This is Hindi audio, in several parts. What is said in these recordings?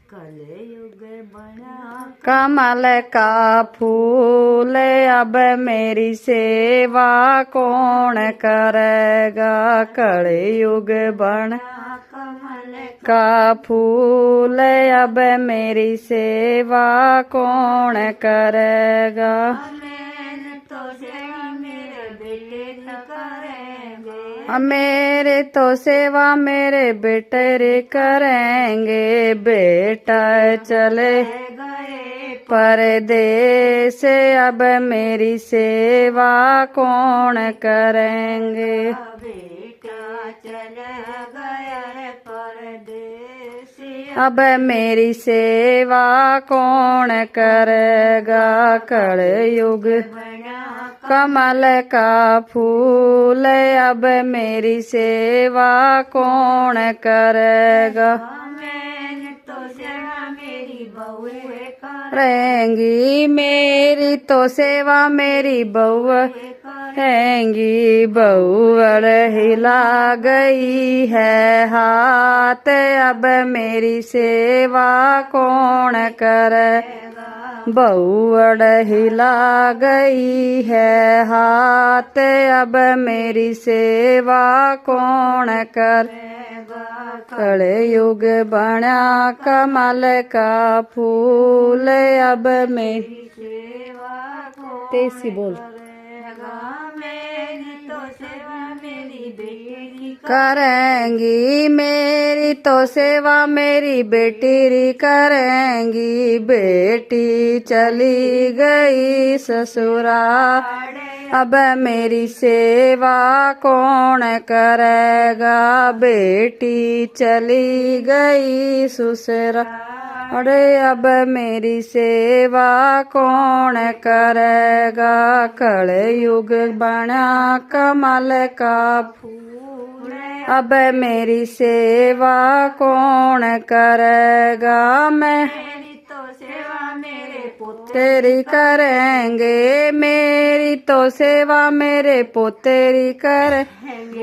कलयुग बना कमल का फूल अब मेरी सेवा कौन करेगा। कलयुग बना कमल का फूल अब मेरी सेवा कौन करेगा। मैंने तो सेवा मेरे बेटे करेंगे। मेरे तो सेवा मेरे बेटे रे करेंगे। बेटा चले गए परदेस अब मेरी सेवा कौन करेंगे। बेटा चला गया है परदेस। अब मेरी सेवा कौन करेगा। कलयुग बना कमल का फूल अब मेरी सेवा कौन करेगा। मैंने तो सेवा मेरी बहुए रहेंगी मेरी तो सेवा मेरी बहू रहेंगी। बहू हिला गई है हाथ अब मेरी सेवा कौन करे। बहू हिला गई है हाथ अब मेरी सेवा कौन कर। कलयुग बना कमल का फूल अब मेरी सेवा को तेजी बोल मेरी तो सेवा मेरी बेटी करेंगी। मेरी तो सेवा मेरी बेटी री करेंगी। बेटी चली गई ससुराल अब मेरी सेवा कौन करेगा। बेटी चली गई ससुराल अरे अब मेरी सेवा कौन करेगा। कलयुग बना कमल का फूल अब मेरी सेवा कौन करेगा। मैं मेरी तो सेवा मेरे पुत्र तेरी करेंगे। मेरी तो सेवा मेरे पोतेरी कर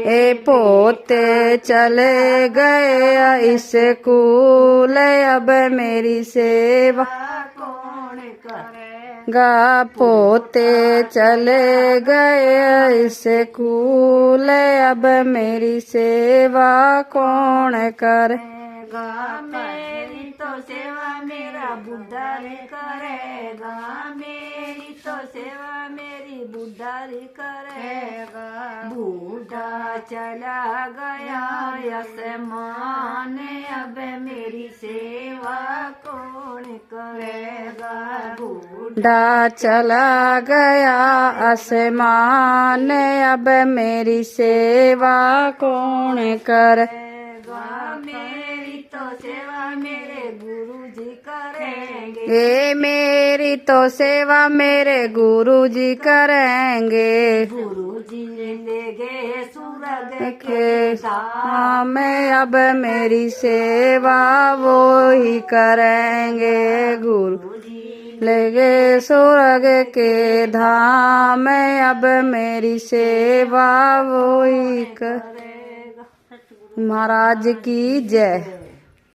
ए पोते चले गए स्कूल अब मेरी सेवा कौन करेगा। गा पोते चले गए स्कूल अब मेरी सेवा कौन कर। मेरी तो सेवा मेरा बुढ़ा रे करेगा। मेरी तो सेवा मेरी बुढ़ा रे करेगा। बूढ़ा चला गया आसमान अब मेरी सेवा कौन करेगा। बूढ़ा चला गया आसमान अब मेरी सेवा कौन कर। मेरी तो सेवा मेरे गुरु जी करेंगे। ये मेरी तो सेवा मेरे गुरु जी करेंगे। गुरु जी ले गए सूरज के धाम अब मेरी सेवा वो ही करेंगे। गुरु लेगे स्वर्ग के धाम अब मेरी सेवा वो ही कर। महाराज की जय।